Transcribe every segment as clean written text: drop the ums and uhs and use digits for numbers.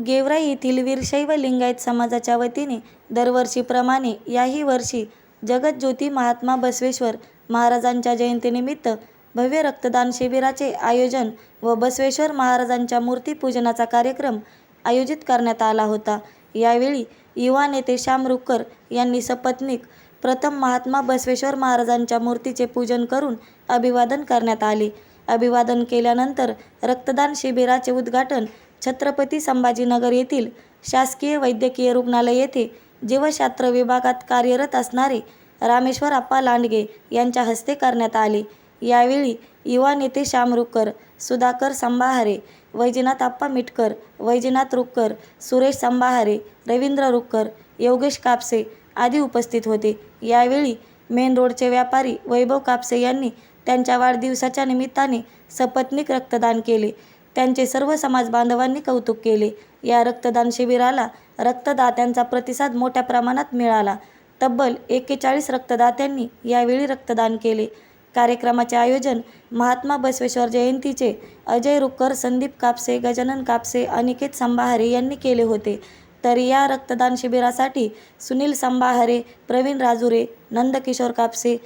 गेवराई येथील वीरशैव लिंगायत समाजाच्या वतीने दरवर्षीप्रमाणे याही वर्षी जगतज्योती महात्मा बसवेश्वर महाराजांच्या जयंतीनिमित्त भव्य रक्तदान शिबिराचे आयोजन व बसवेश्वर महाराजांच्या मूर्तीपूजनाचा कार्यक्रम आयोजित करण्यात आला होता। यावेळी युवा नेते श्याम रुक्कर यांनी सपत्नीक प्रथम महात्मा बसवेश्वर महाराजांच्या मूर्तीचे पूजन करून अभिवादन करण्यात आले। अभिवादन केल्यानंतर रक्तदान शिबिराचे उद्घाटन छत्रपती संभाजीनगर येथील शासकीय वैद्यकीय रुग्णालय येथे जीवशास्त्र विभागात कार्यरत असणारे रामेश्वर आप्पा लांडगे यांच्या हस्ते करण्यात आले। यावेळी युवा नेते श्याम रुक्कर, सुधाकर संभाहारे, वैजनाथ आप्पा मिटकर, वैजनाथ रुक्कर, सुरेश संभाहारे, रवींद्र रुक्कर, योगेश कापसे आदी उपस्थित होते। यावेळी मेन रोडचे व्यापारी वैभव कापसे यांनी त्यांच्या वाढदिवसाच्या निमित्ताने सपत्नीक रक्तदान केले। त्यांचे सर्व समाज बांधवांनी कौतुक केले। या रक्तदान शिबिराला रक्तदात्यांचा प्रतिसाद मोठ्या प्रमाणात मिळाला। तब्बल 41 रक्तदात्यांनी यावेळी रक्तदान केले। कार्यक्रमाचे आयोजन महात्मा बसवेश्वर जयंतीचे अजय रुक्कर, संदीप कापसे, गजानन कापसे, अनिकेत संभाहारे यांनी केले होते। तर या रक्तदान शिबिरासाठी सुनील संभाहारे, प्रवीण राजुरे, नंदकिशोर कापसे,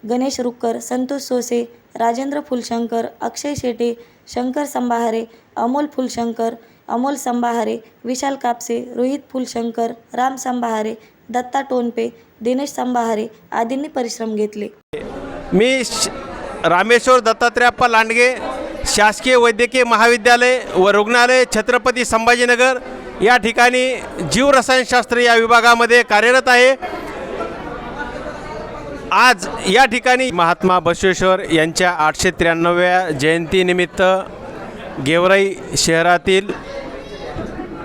गणेश रुक्कर, संतोष सोसे, राजेंद्र फुलशंकर, अक्षय शेटे, शंकर संभाहारे, अमोल फुलशंकर, अमोल संभाहारे, विशाल कापसे, रोहित फुलशंकर, राम संभाहारे, दत्ता टोनपे, दिनेश संभाहारे आदींनी परिश्रम घेतले। मी रामेश्वर दत्तात्रयप्पा लांडगे, शासकीय वैद्यकीय महाविद्यालय व रुग्णालय छत्रपती संभाजीनगर या ठिकाणी जीवरसायनशास्त्र या विभागामध्ये कार्यरत आहे। आज या ठिकाणी महात्मा बसवेश्वर यांच्या 893व्या जयंतीनिमित्त गेवराई शहरातील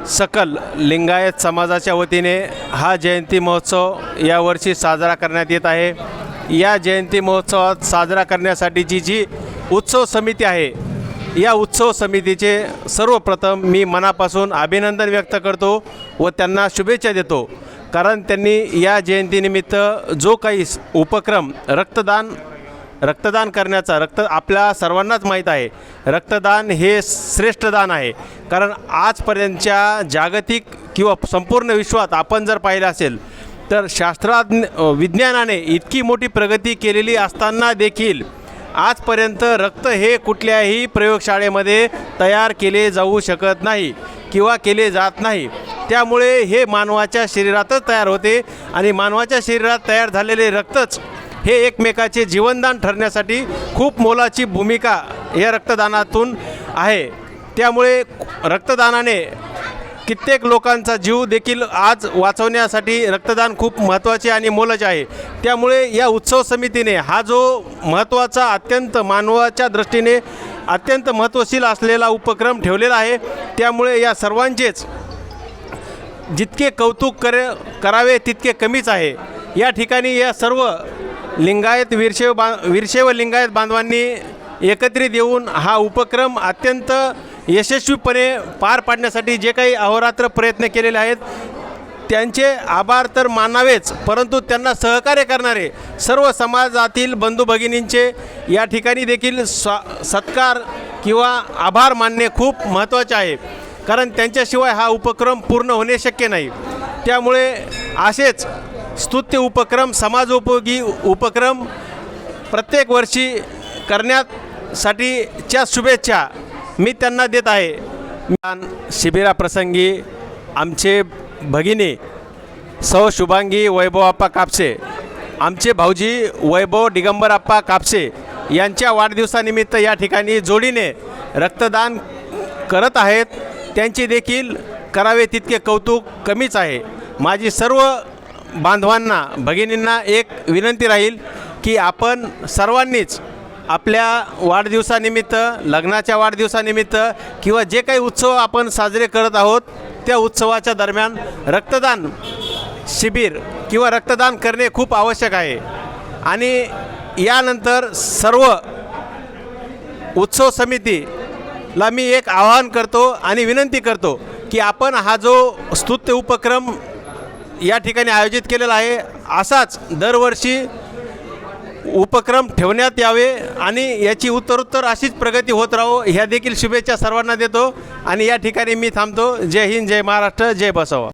सकल लिंगायत समाजाच्या वतीने हा जयंती महोत्सव यावर्षी साजरा करण्यात येत आहे। या जयंती महोत्सवात साजरा करण्यासाठीची जी उत्सव समिती आहे, या उत्सव समितीचे सर्वप्रथम मी मनापासून अभिनंदन व्यक्त करतो व त्यांना शुभेच्छा देतो। कारण त्यांनी या जयंतीनिमित्त जो काही उपक्रम रक्तदान करण्याचा, आपल्या सर्वांनाच माहीत आहे रक्तदान हे श्रेष्ठ दान आहे। कारण आजपर्यंतच्या जागतिक किंवा संपूर्ण विश्वात आपण जर पाहिलं असेल तर विज्ञानाने इतकी मोठी प्रगती केलेली असताना देखील आजपर्यंत रक्त हे कुठल्याही प्रयोगशाळेमध्ये तयार केले जाऊ शकत नाही किंवा केले जात नाही। त्यामुळे हे मानवाच्या शरीरातच तयार होते आणि मानवाच्या शरीरात तयार झालेले रक्तच हे एकमेकाचे जीवनदान ठरण्यासाठी खूप मोलाची भूमिका या रक्तदानातून आहे। त्यामुळे रक्तदानाने कित्येक लोकांचा जीव देखील आज वाचवण्यासाठी रक्तदान खूप महत्त्वाचे आणि मोलाचे आहे। त्यामुळे या उत्सव समितीने हा जो महत्त्वाचा, अत्यंत मानवाच्या दृष्टीने अत्यंत महत्त्वशील असलेला उपक्रम ठेवलेला आहे। त्यामुळे या सर्वांचेच जितके कौतुक करावे तितके कमीच आहे। या ठिकाणी या सर्व लिंगायत वीरशैव लिंगायत बांधवांनी एकत्रित येऊन हा उपक्रम अत्यंत यशस्वीपणे पार पाडण्यासाठी जे काही अहोरात्र प्रयत्न केलेले आहेत त्यांचे आभार तर मानावेच, परंतु त्यांना सहकार्य करणारे सर्व समाजातील बंधू भगिनींचे या ठिकाणी देखील सत्कार किंवा आभार मानणे खूप महत्त्वाचे आहे। कारण त्यांच्याशिवाय हा उपक्रम पूर्ण होणे शक्य नाही। त्यामुळे असेच स्तुत्य उपक्रम, समाजोपयोगी उपक्रम प्रत्येक वर्षी करण्यासाठीच्या शुभेच्छा मी त्यांना देत आहे। शिबिराप्रसंगी आमचे भगिनी सौ शुभांगी वैभवआप्पा कापसे, आमचे भाऊजी वैभव दिगंबरआप्पा कापसे यांच्या वाढदिवसानिमित्त या ठिकाणी जोडीने रक्तदान करत आहेत। त्यांची देखील करावे तितके कौतुक कमीच आहे। माझी सर्व बांधवांना, भगिनींना एक विनंती राहील की आपण सर्वांनीच आपल्या वाढदिवसानिमित्त, लग्नाच्या वाढदिवसानिमित्त किंवा जे काही उत्सव आपण साजरे करत आहोत त्या उत्सवाच्या दरम्यान रक्तदान शिबिर किंवा रक्तदान करणे खूप आवश्यक आहे। आणि यानंतर सर्व उत्सव समितीला मी एक आवाहन करतो आणि विनंती करतो की आपण हा जो स्तुत्य उपक्रम या ठिकाणी आयोजित केलेला आहे असाच दरवर्षी उपक्रम ठेवण्यात यावे आणि याची उत्तरोत्तर अशीच प्रगती होत राहो ह्या देखील शुभेच्छा सर्वांना देतो आणि या ठिकाणी मी थांबतो. जय हिंद, जय महाराष्ट्र, जय बसव.